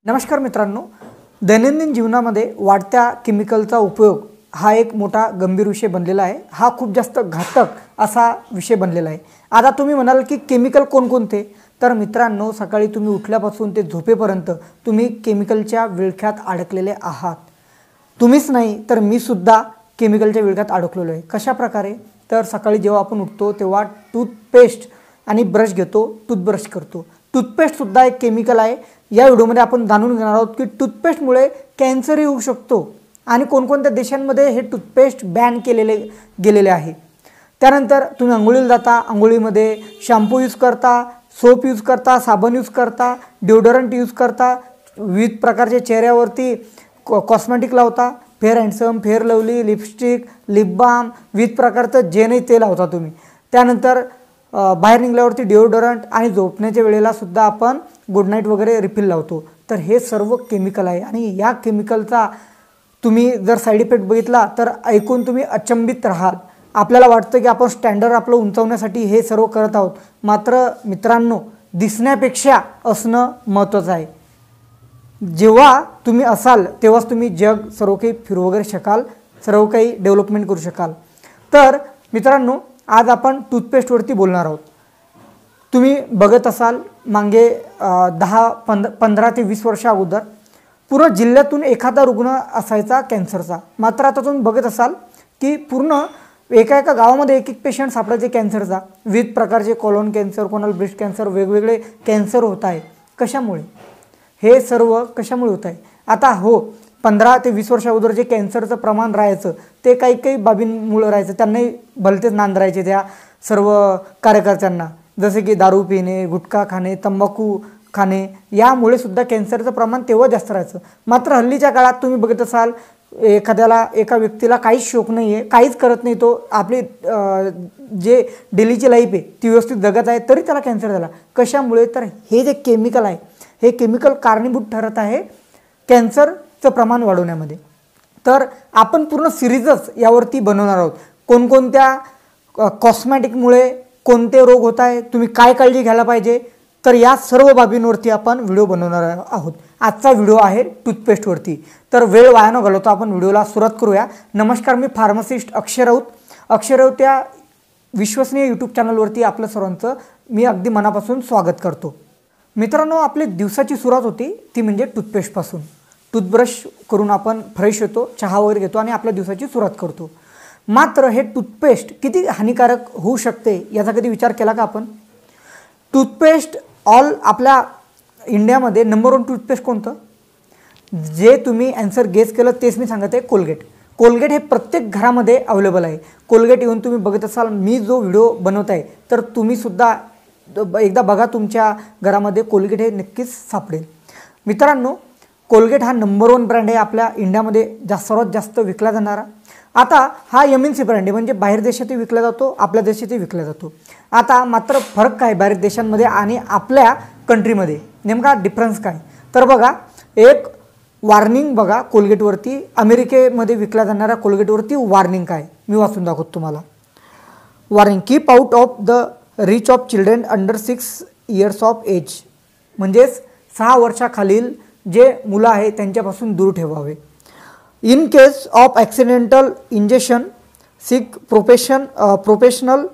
नमस्कार मित्रांनो, दैनंदिन जीवनामध्ये वाढत्या केमिकलचा उपयोग हा एक मोठा गंभीर विषय बनलेला आहे। हा खूप जास्त घातक असा विषय बनलेला आहे। आता तुम्ही म्हणाल की केमिकल कोणकोणते, तर मित्रांनो सकाळी तुम्ही उठल्यापासून ते झोपेपर्यंत तुम्ही केमिकलच्या विळख्यात अडकलेले आहात। तुम्हीच नाही तर मी सुद्धा केमिकलच्या विळख्यात अडकलेलो आहे। कशा प्रकारे, तर सकाळी जेव्हा आपण उठतो तेव्हा टूथपेस्ट आणि ब्रश घेतो, टूथब्रश करतो। टूथपेस्ट सुद्धा एक केमिकल आहे। या व्हिडिओमध्ये आपण जाणून घेणार आहोत की टूथपेस्टमुळे कॅन्सर होऊ शकतो आणि कोणकोणत्या देशांमध्ये हे टूथपेस्ट बॅन गेलेले आहे। त्यानंतर तुम्ही अंघोळीला जाता, अंघोळीमध्ये शॅम्पू यूज करता, सोप यूज करता, साबण यूज करता, डिओडोरंट यूज करता, विविध प्रकारचे चेहऱ्यावरती कॉस्मेटिक लावता, Fair Handsome, Fair Lovely, lipstick, lip balm, विविध प्रकारचं जे नाही ते लावता तुम्ही। त्यानंतर बाहेर निघाल्यावरती डिओडोरंट आणि झोपण्याच्या वेळेला सुद्धा आपण गुड नाईट वगैरे रिफिल लावतो। तर हे सर्व केमिकल आहे आणि या केमिकलचा तुम्ही जर साईड इफेक्ट बघितला तर ऐकून तुम्ही अचंबित राहाल। आपल्याला वाटतं की आपण स्टँडर्ड आपलं उंचावण्यासाठी हे सर्व करत आहोत, मात्र मित्रांनो दिसण्यापेक्षा असणं महत्त्वाचं आहे। जेव्हा तुम्ही असाल तेव्हाच तुम्ही जग सर्व काही फिरू वगैरे शकाल, सर्व काही डेव्हलपमेंट करू शकाल। तर मित्रांनो आज आपण टूथपेस्टवरती बोलणार आहोत। तुम्ही बघत असाल मागे 15 ते 20 वर्षा अगोदर पूर्ण जिल्ह्यातून एखादा रुग्ण असायचा कॅन्सरचा, मात्र आता तुम्ही बघत असाल की पूर्ण एका गावामध्ये एक पेशंट सापडायचे कॅन्सरचा। विविध प्रकारचे कोलॉन कॅन्सर, कोणाला ब्रेस्ट कॅन्सर, वेगवेगळे कॅन्सर होत आहे। कशामुळे हे सर्व कशामुळे होत आहे? आता हो, 15 ते 20 वर्षा अगोदर जे कॅन्सरचं प्रमाण राहायचं ते काही बाबींमुळे राहायचं। त्यांनाही भलतेच नांद त्या सर्व कार्यकर्त्यांना, जसे की दारू पिणे, गुटखा खाणे, तंबाखू खाणे, यामुळे सुद्धा कॅन्सरचं प्रमाण तेव्हा जास्त राहायचं। मात्र हल्लीच्या काळात तुम्ही बघत असाल एका व्यक्तीला काहीच शोक नाही आहे, काहीच करत नाही, तो आपली जे डेलीची लाईफ आहे ती व्यवस्थित जगत आहे, तरी त्याला कॅन्सर झाला। कशामुळे? तर हे जे केमिकल आहे हे केमिकल कारणीभूत ठरत आहे कॅन्सरचं प्रमाण वाढवण्यामध्ये। तर आपण पूर्ण सिरीजच यावरती बनवणार आहोत। कोणकोणत्या कॉस्मॅटिकमुळे कोणते रोग होत आहे, तुम्ही काय काळजी घ्यायला पाहिजे, तर या सर्व बाबींवरती आपण व्हिडिओ बनवणार आहोत। आजचा व्हिडिओ आहे टूथपेस्टवरती। तर वेळ वाया न घालवता आपण व्हिडिओला सुरुवात करूया। नमस्कार, मी फार्मासिस्ट अक्षय राऊत। अक्षय राऊत या विश्वसनीय यूट्यूब चॅनलवरती आपलं सर्वांचं मी अगदी मनापासून स्वागत करतो। मित्रांनो, आपली दिवसाची सुरुवात होती ती म्हणजे टूथपेस्टपासून। टूथब्रश करून आपण फ्रेश होतो, चहा वगैरे घेतो आणि आपल्या दिवसाची सुरुवात करतो। मात्र हे टूथपेस्ट किती हानिकारक होऊ शकते याचा कधी विचार केला का आपण? टूथपेस्ट आपल्या इंडियामध्ये नंबर 1 टूथपेस्ट कोणतं? जे तुम्ही आन्सर गेस केलं तेच मी सांगत आहे, कोलगेट। कोलगेट हे प्रत्येक घरामध्ये अवेलेबल आहे। कोलगेट येऊन तुम्ही बघत असाल, मी जो व्हिडिओ बनवत आहे तर तुम्ही सुद्धा एकदा बघा, तुमच्या घरामध्ये कोलगेट हे नक्कीच सापडेल। मित्रांनो, कोलगेट हा नंबर 1 ब्रँड आहे आपल्या इंडियामध्ये, सर्वात जास्त विकला जाणारा। आता हा MNC ब्रँड आहे, म्हणजे बाहेर देशातही विकला जातो, आपल्या देशातही विकला जातो। आता मात्र फरक काय बाहेर देशांमध्ये आणि आपल्या कंट्रीमध्ये, नेमका डिफरन्स काय? तर बघा, एक वॉर्निंग बघा कोलगेटवरती, अमेरिकेमध्ये विकला जाणाऱ्या कोलगेटवरती वॉर्निंग काय मी वाचून दाखवतो तुम्हाला। Warning: keep out of the reach of children under 6 years of age, म्हणजेच 6 वर्षाखालील जे मुलं आहे त्यांच्यापासून दूर ठेवावे। In case of accidental injection seek professional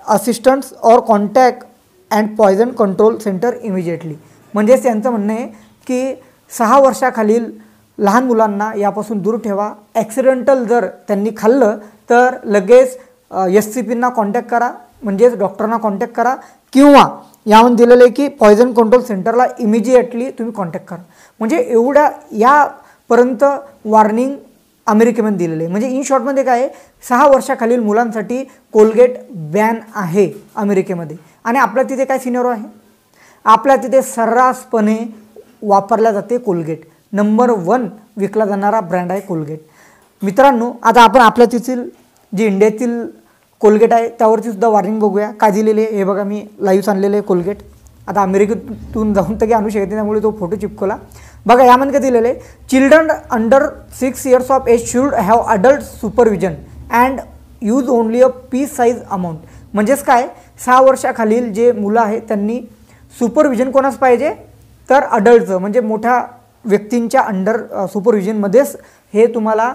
assistance और contact and poison control centre immediately, म्हणजेच त्यांचं म्हणणं आहे की 6 वर्षाखालील लहान मुलांना यापासून दूर ठेवा। ॲक्सिडेंटल जर त्यांनी खाल्लं तर लगेच SCPना कॉन्टॅक्ट करा, म्हणजेच डॉक्टरांना कॉन्टॅक्ट करा, किंवा यामध्ये दिलेलं आहे की पॉयझन कंट्रोल सेंटरला इमिजिएटली तुम्ही कॉन्टॅक्ट करा। म्हणजे एवढ्या यापर्यंत वॉर्निंग अमेरिकेमध्ये दिलेलं आहे। म्हणजे इन शॉर्टमध्ये काय आहे, 6 वर्षाखालील मुलांसाठी कोलगेट बॅन आहे अमेरिकेमध्ये। आणि आपल्या तिथे काय सिनेरिओ आहे? आपल्या तिथे सर्रासपणे वापरल्या जाते कोलगेट। नंबर 1 विकला जाणारा ब्रँड आहे कोलगेट। मित्रांनो, आता आपण आपल्या तिथील जे इंडियातील कोलगेट आहे त्यावरती सुद्धा वॉर्निंग बघूया काय दिलेले आहे। हे बघा, मी लाईव्ह आणलेले आहे कोलगेट। आता अमेरिकेतून जाऊन तर आणू शकते, त्यामुळे तो फोटो चिपकवला। बघा, यामध्ये काय दिलेलं आहे, children under 6 years of age should have adult supervision and use only a pea size amount. म्हणजेच काय, 6 वर्षाखालील जे मुलं आहेत त्यांनी सुपरविजन कोणास पाहिजे, तर अडल्टचं, म्हणजे मोठ्या व्यक्तींच्या अंडर सुपरविजनमध्येच हे तुम्हाला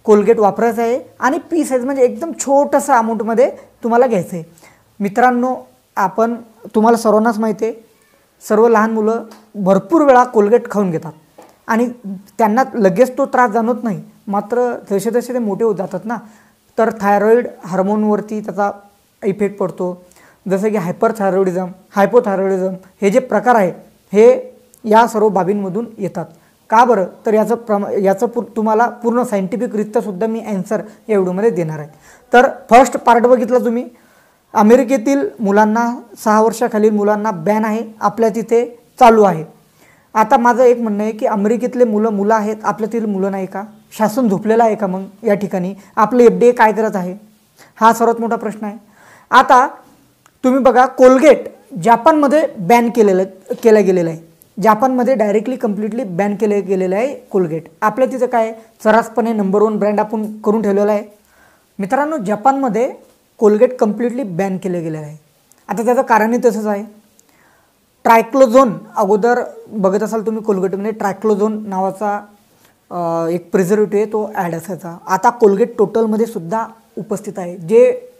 कोलगेट वापरायचं आहे आणि पी साईज म्हणजे एकदम छोटंसं अमाऊंटमध्ये तुम्हाला घ्यायचं आहे. मित्रांनो, तुम्हाला सर्वांनाच माहिती आहे, सर्व लहान मुलं भरपूर वेळा कोलगेट खाऊन घेतात आणि त्यांना लगेच तो त्रास जाणवत नाही. मात्र जसे जसे ते मोठे होत जातात ना, तर थायरॉईड हार्मोनवरती त्याचा इफेक्ट पडतो. जसं की हायपरथायरॉइडिझम, हायपोथायरॉइडिझम हे जे प्रकार आहे हे या सर्व बाबींमधून येतात. का बरं? तर याचं तुम्हाला पूर्ण सायंटिफिकरित्यासुद्धा मी ॲन्सर या व्हिडिओमध्ये देणार आहे. तर फर्स्ट पार्ट बघितला तुम्ही, अमेरिकेतील मुलांना 6 वर्षाखालील मुलांना बॅन आहे, आपल्या तिथे चालू आहे. आता माझं एक म्हणणं आहे की अमेरिकेतले मुलं आहेत, आपल्यातील मुलं नाही का? शासन झोपलेलं आहे का? मग या ठिकाणी आपले FDA काय करत आहे? हा सर्वात मोठा प्रश्न आहे. आता तुम्ही बघा, कोलगेट जापानमध्ये बॅन केलं गेलेलं आहे. जापानमध्ये डायरेक्टली कम्प्लिटली बॅन केलं गेलेलं आहे कोलगेट. आपल्या तिथं काय सर्रासपणे नंबर 1 ब्रँड आपण करून ठेवलेला आहे. मित्रांनो, जपानमध्ये कोलगेट कम्प्लिटली बॅन केलं गेलेलं आहे. आता त्याचं कारणही तसंच आहे. ट्रायक्लोझोन, अगोदर बघत असाल तुम्ही कोलगेटमध्ये ट्रायक्लोझोन नावाचा एक प्रिझर्वेटिव्ह आहे, तो ॲड असायचा. आता कोलगेट टोटलमध्ये सुद्धा उपस्थित आहे. जे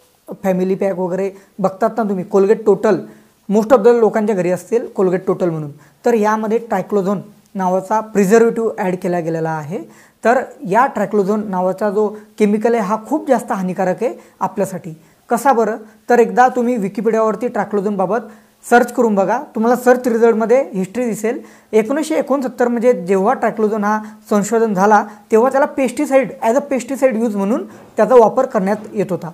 फॅमिली पॅक वगैरे बघतात ना तुम्ही, Colgate total most of the लोकांच्या घरी असतील कोलगेट टोटल म्हणून, तर यामध्ये ट्रायक्लोझोन नावाचा प्रिझर्वेटिव्ह ॲड केला गेलेला आहे. तर या ट्रायक्लोझोन नावाचा जो केमिकल आहे हा खूप जास्त हानिकारक आहे आपल्यासाठी. कसा बरं? तर एकदा तुम्ही विकिपीडियावरती ट्रायक्लोझोनबाबत सर्च करून बघा, तुम्हाला सर्च रिझल्टमध्ये हिस्ट्री दिसेल. 1969 म्हणजे जेव्हा ट्रायक्लोझोन हा संशोधन झाला तेव्हा त्याला pesticide, as a pesticide use म्हणून त्याचा वापर करण्यात येत होता.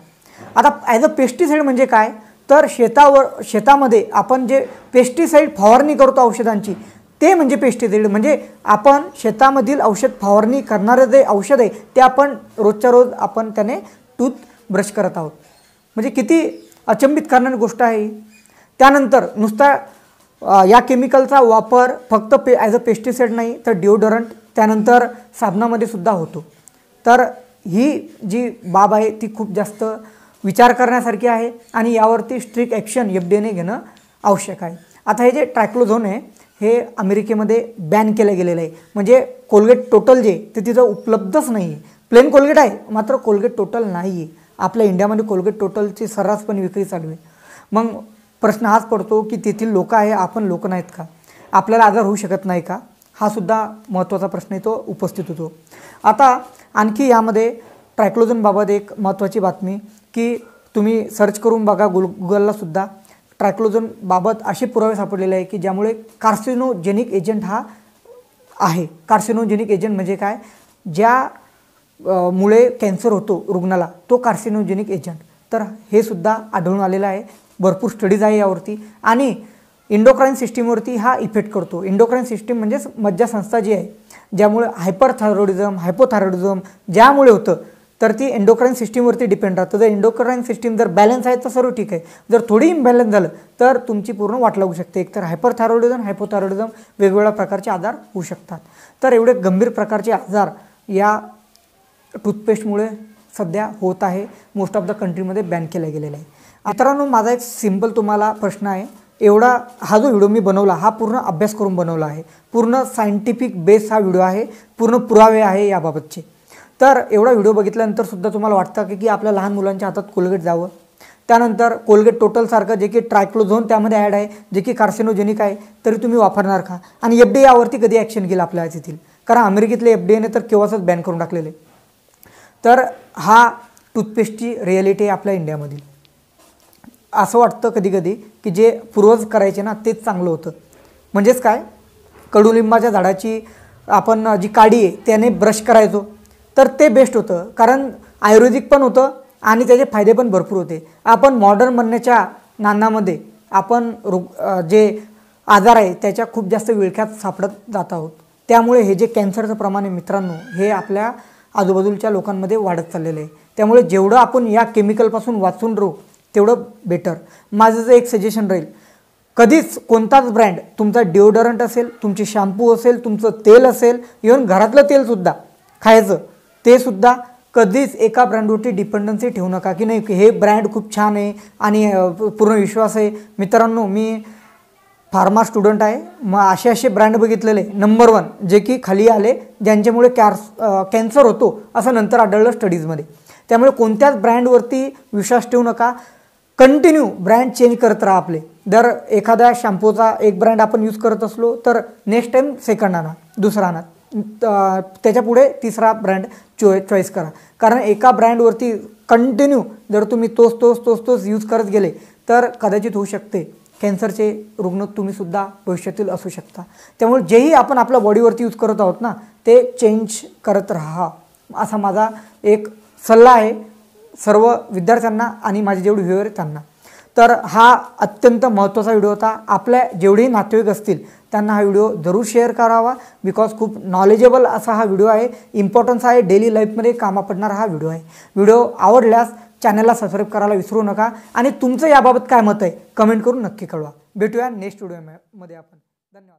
आता ॲज अ पेस्टिसाईड म्हणजे काय? तर शेतामध्ये आपण जे पेस्टिसाईड फवारणी करतो औषधांची, ते म्हणजे पेस्टिसाईड. म्हणजे आपण शेतामधील औषध फवारणी करणारं जे औषध आहे ते आपण रोजच्या रोज आपण त्याने टूथब्रश करत आहोत. म्हणजे किती अचंबित करणारी गोष्ट आहे. त्यानंतर नुसता या केमिकलचा वापर फक्त ॲज अ पेस्टिसाईड नाही तर डिओडरंट, त्यानंतर साबणामध्ये सुद्धा होतो. तर ही जी बाब आहे ती खूप जास्त विचार करण्यासारखी आहे आणि यावरती स्ट्रिक्ट ॲक्शन FDAने घेणं आवश्यक आहे. आता हे जे ट्रायक्लोझोन आहे हे अमेरिकेमध्ये बॅन केलं गेलेलं आहे. म्हणजे कोलगेट टोटल जे ते तिथं उपलब्धच नाही आहे. प्लेन कोलगेट आहे मात्र कोलगेट टोटल नाही आहे. आपल्या इंडियामध्ये कोलगेट टोटलची सर्रासपणे विक्री चालू आहे. मग प्रश्न हाच पडतो की तेथील लोक आहे, आपण लोक नाहीत का? आपल्याला आजार होऊ शकत नाही का? हा सुद्धा महत्त्वाचा प्रश्न आहे, तो उपस्थित होतो. आता आणखी यामध्ये ट्रायक्लोझोनबाबत एक महत्त्वाची बातमी की तुम्ही सर्च करून बघा गुगलला सुद्धा, ट्रायक्लोझोनबाबत असे पुरावे सापडलेले आहे की ज्यामुळे कार्सिनोजेनिक एजंट हा आहे. कार्सिनोजेनिक एजंट म्हणजे काय? मुळे कॅन्सर होतो रुग्णाला, तो कार्सिनोजेनिक एजंट. तर हे सुद्धा आढळून आलेलं आहे. भरपूर स्टडीज आहे यावरती. आणि इंडोक्राईन सिस्टीमवरती हा इफेक्ट करतो. इंडोक्राईन सिस्टीम म्हणजेच मज्जासंस्था जी आहे, ज्यामुळे हायपरथायरॉइडिझम, हायपोथायरॉइडिझम ज्यामुळे होतं तर ती एंडोक्राईन सिस्टीमवरती डिपेंड राहतं. जर एंडोक्राईन सिस्टीम जर बॅलन्स आहे तर सर्व ठीक आहे. जर थोडी इम्बॅलन्स झालं तर तुमची पूर्ण वाट लागू शकते. एकतर हायपरथायरॉइडिझम, हायपोथायरॉइडिझम वेगवेगळ्या प्रकारचे आजार होऊ शकतात. तर एवढे गंभीर प्रकारचे आजार या टूथपेस्टमुळे सध्या होत आहे. मोस्ट ऑफ द कंट्रीमध्ये बॅन केलं गेलेलं आहे. मित्रांनो, माझा एक सिंपल तुम्हाला प्रश्न आहे. हा जो व्हिडिओ मी बनवला हा पूर्ण अभ्यास करून बनवला आहे. पूर्ण सायंटिफिक बेस हा व्हिडिओ आहे, पूर्ण पुरावे आहे याबाबतचे. तर एवढा व्हिडिओ बघितल्यानंतर सुद्धा तुम्हाला वाटतं की आपल्या लहान मुलांच्या हातात कोलगेट जावं. त्यानंतर कोलगेट टोटलसारखं जे की ट्रायक्लोझोन त्यामध्ये ॲड आहे, जे की कार्सिनोजेनिक आहे, तरी तुम्ही वापरणार का? आणि FDA यावरती कधी ॲक्शन घेईल आपल्या येथील? कारण अमेरिकेतले FDAने तर केव्हाच बॅन करून टाकलेले. तर हा टूथपेस्टची रिॲलिटी आहे आपल्या इंडियामधील. असं वाटतं कधी कधी की जे पूर्वज करायचे ना तेच चांगलं होतं. म्हणजेच काय? कडुलिंबाच्या झाडाची आपण जी काडी आहे त्याने ब्रश करायचो तर ते बेस्ट होतं. कारण आयुर्वेदिक पण होतं आणि त्याचे फायदे पण भरपूर होते. आपण मॉडर्न बनण्याच्या नादामध्ये आपण जे आजार आहे त्याच्या खूप जास्त विळख्यात सापडत जात आहोत. त्यामुळे हे जे कॅन्सरचं प्रमाण आहे मित्रांनो, हे आपल्या आजूबाजूच्या लोकांमध्ये वाढत चाललेलं आहे. त्यामुळे जेवढं आपण या केमिकलपासून वाचून राहू तेवढं बेटर. माझं जे एक सजेशन राहील, कधीच कोणताच ब्रँड, तुमचा डिओडरंट असेल, तुमची शॅम्पू असेल, तुमचं तेल असेल, इव्हन घरातलं तेलसुद्धा खायचं ते सुद्धा कधीच एका ब्रँडवरती डिपेंडन्सी ठेवू नका की नाही हे ब्रँड खूप छान आहे आणि पूर्ण विश्वास आहे. मित्रांनो, मी फार्मा स्टुडंट आहे, मग असे ब्रँड बघितलेले नंबर 1 जे की खाली आले ज्यांच्यामुळे कॅन्सर होतो असं नंतर आढळलं स्टडीजमध्ये. त्यामुळे कोणत्याच ब्रँडवरती विश्वास ठेवू नका. कंटिन्यू ब्रँड चेंज करत राहा आपले. जर एखाद्या शॅम्पूचा एक ब्रँड आपण यूज करत असलो तर नेक्स्ट टाईम सेकंड आणा, दुसरा आणा, त्याच्यापुढे तिसरा ब्रँड चॉईस करा. कारण एका ब्रँडवरती कंटिन्यू जर तुम्ही तोच यूज करत गेले तर कदाचित होऊ शकते कॅन्सरचे रुग्ण तुम्हीसुद्धा भविष्यातील असू शकता. त्यामुळे जेही आपण आपल्या बॉडीवरती यूज करत आहोत ना ते चेंज करत राहा असा माझा एक सल्ला आहे सर्व विद्यार्थ्यांना आणि माझे जेवढे व्ह्यूअर त्यांना. तर हा अत्यंत महत्त्वाचा व्हिडिओ होता. आपल्या जेवढेही नातेवाईक असतील त्यांना हा व्हिडिओ जरूर शेअर करावा, बिकॉज खूप नॉलेजेबल असा हा व्हिडिओ आहे, इम्पॉर्टन्स आहे, डेली लाईफमध्ये कामा पडणारा हा व्हिडिओ आहे. व्हिडिओ आवडल्यास चॅनलला सबस्क्राईब करायला विसरू नका आणि तुमचं याबाबत काय मत आहे कमेंट करून नक्की कळवा. भेटूया नेक्स्ट व्हिडिओमध्ये आपण. धन्यवाद.